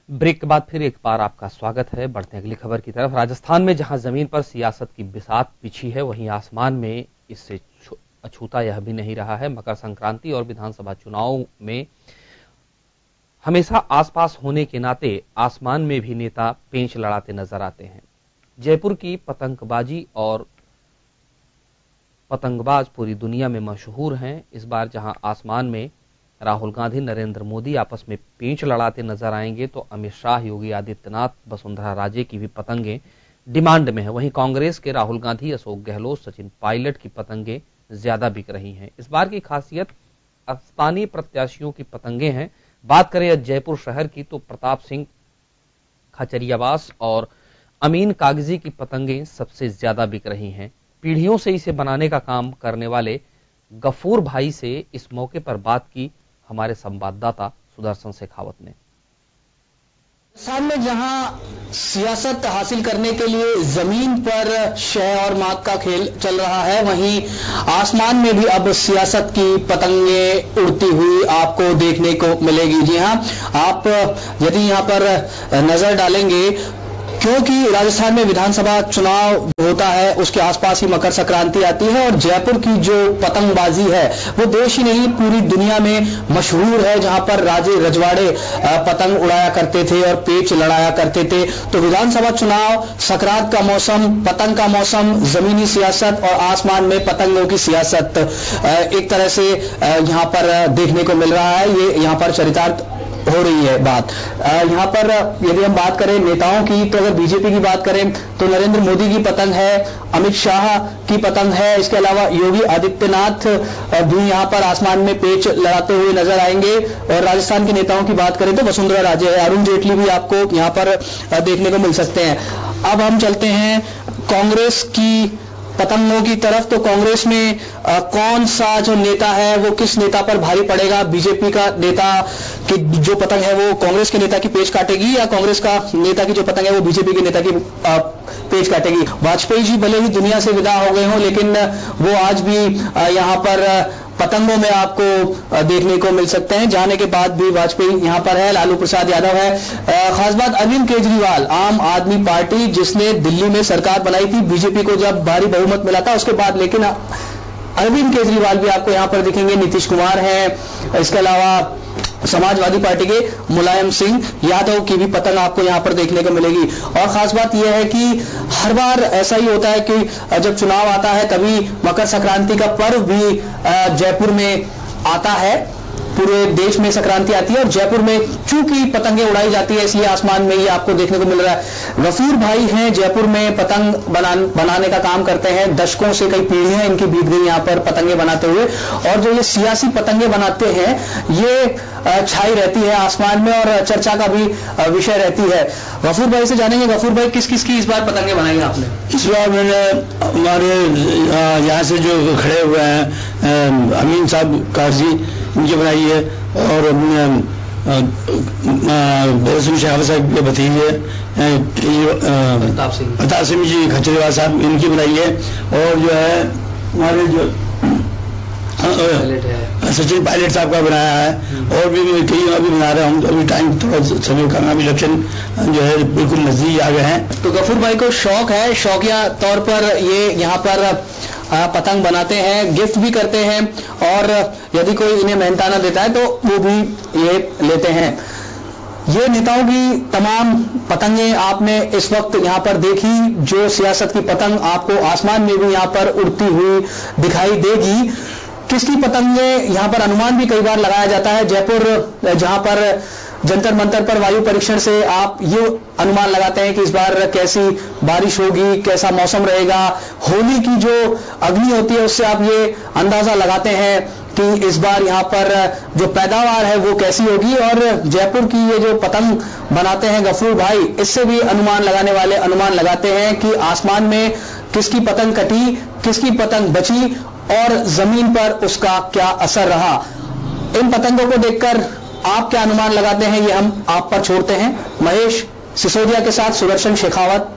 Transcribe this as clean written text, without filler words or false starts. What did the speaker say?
Break के बाद फिर एक बार आपका स्वागत है। बढ़ते हैं अगली खबर की तरफ। राजस्थान में जहां जमीन पर सियासत की बिसात बिछी है, वहीं आसमान में इससे अछूता यह भी नहीं रहा है। मकर संक्रांति और विधानसभा चुनाव में हमेशा आसपास होने के नाते आसमान में भी नेता पेंच लड़ाते नजर आते हैं। जयपुर की पतंगबाजी और पतंगबाज पूरी दुनिया में मशहूर हैं। इस बार जहां आसमान में राहुल गांधी, नरेंद्र मोदी आपस में पेंच लड़ाते नजर आएंगे, तो अमित शाह, योगी आदित्यनाथ, वसुंधरा राजे की भी पतंगें डिमांड में है। वहीं कांग्रेस के राहुल गांधी, अशोक गहलोत, सचिन पायलट की पतंगें ज्यादा बिक रही हैं। इस बार की खासियत स्थानीय प्रत्याशियों की पतंगें हैं। बात करें जयपुर शहर की, तो प्रताप सिंह खचरियावास और अमीन कागजी की पतंगें सबसे ज्यादा बिक रही हैं। पीढ़ियों से इसे बनाने का काम करने वाले गफूर भाई से इस मौके पर बात की हमारे संवाददाता सुदर्शन शेखावत ने। राजस्थान में जहां सियासत हासिल करने के लिए जमीन पर शह और मात का खेल चल रहा है, वहीं आसमान में भी अब सियासत की पतंगें उड़ती हुई आपको देखने को मिलेगी। जी हां, आप यदि यहां पर नजर डालेंगे, क्योंकि राजस्थान में विधानसभा चुनाव होता है, उसके आसपास ही मकर संक्रांति आती है और जयपुर की जो पतंगबाजी है वो देश ही नहीं पूरी दुनिया में मशहूर है, जहां पर राजे रजवाड़े पतंग उड़ाया करते थे और पेच लड़ाया करते थे। तो विधानसभा चुनाव, संक्रांत का मौसम, पतंग का मौसम, जमीनी सियासत और आसमान में पतंगों की सियासत एक तरह से यहां पर देखने को मिल रहा है। ये यहां पर चरितार्थ हो रही है बात। यहां पर यदि हम बात करें नेताओं की, तो अगर बीजेपी की बात करें तो नरेंद्र मोदी की पतंग है, अमित शाह की पतंग है, इसके अलावा योगी आदित्यनाथ भी यहां पर आसमान में पेच लड़ाते हुए नजर आएंगे। और राजस्थान के नेताओं की बात करें तो वसुंधरा राजे है, अरुण जेटली भी आपको यहां पर देखने को मिल सकते हैं। अब हम चलते हैं कांग्रेस की पतंगों की तरफ। तो कांग्रेस में कौन सा जो नेता है वो किस नेता पर भारी पड़ेगा? बीजेपी का नेता की जो पतंग है वो कांग्रेस के नेता की पेच काटेगी, या कांग्रेस का नेता की जो पतंग है वो बीजेपी के नेता की पेच काटेगी? वाजपेयी जी भले ही दुनिया से विदा हो गए हों, लेकिन वो आज भी यहां पर पतंगों में आपको देखने को मिल सकते हैं। जाने के बाद भी वाजपेयी यहां पर है, लालू प्रसाद यादव है। खास बात अरविंद केजरीवाल, आम आदमी पार्टी जिसने दिल्ली में सरकार बनाई थी बीजेपी को जब भारी बहुमत मिला था उसके बाद, लेकिन अरविंद केजरीवाल भी आपको यहां पर दिखेंगे। नीतीश कुमार है, इसके अलावा समाजवादी पार्टी के मुलायम सिंह यादव की भी पतंग आपको यहां पर देखने को मिलेगी। और खास बात यह है कि हर बार ऐसा ही होता है कि जब चुनाव आता है तभी मकर संक्रांति का पर्व भी जयपुर में आता है। पूरे देश में संक्रांति आती है और जयपुर में चूंकि पतंगें उड़ाई जाती है, इसलिए आसमान में ये आपको देखने को मिल रहा है। गफूर भाई हैं, जयपुर में पतंग बनाने का काम करते हैं। दशकों से कई पीढ़ियां इनकी बीत गई यहां पर पतंगे बनाते हुए। और जो ये सियासी पतंगे बनाते हैं ये छाई रहती है आसमान में और चर्चा का भी विषय रहती है। गफूर भाई से जानेंगे, गफूर भाई किस किस की इस बार पतंगे बनाई आपने? इस बार मैंने हमारे यहाँ से जो खड़े हुए हैं अमीन साहब काजी, इनकी बनाई है, और शेखावत साहब के भतीजे प्रताप सिंह जी खचरेवाल साहब, इनकी बनाई है। और जो है हमारे जो सचिन पायलट साहब का बनाया है, और भी कई अभी बना रहे हैं। अभी टाइम थोड़ा समय का भी इलेक्शन जो है बिल्कुल नजदीक आ गए हैं। तो गफूर भाई को शौक है, शौकिया तौर पर ये यहाँ पर पतंग बनाते हैं, गिफ्ट भी करते हैं, और यदि कोई इन्हें मेहनताना देता है तो वो भी ये लेते हैं। ये नेताओं की तमाम पतंगें आपने इस वक्त यहां पर देखी। जो सियासत की पतंग आपको आसमान में भी यहां पर उड़ती हुई दिखाई देगी। किसकी पतंगें यहां पर अनुमान भी कई बार लगाया जाता है। जयपुर जहां पर जंतर मंतर पर वायु परीक्षण से आप ये अनुमान लगाते हैं कि इस बार कैसी बारिश होगी, कैसा मौसम रहेगा। होली की जो अग्नि होती है उससे आप ये अंदाजा लगाते हैं कि इस बार यहां पर जो पैदावार है वो कैसी होगी। और जयपुर की ये जो पतंग बनाते हैं गफूर भाई, इससे भी अनुमान लगाने वाले अनुमान लगाते हैं कि आसमान में किसकी पतंग कटी, किसकी पतंग बची और जमीन पर उसका क्या असर रहा। इन पतंगों को देखकर आप क्या अनुमान लगाते हैं, ये हम आप पर छोड़ते हैं। महेश सिसोदिया के साथ सुदर्शन शेखावत,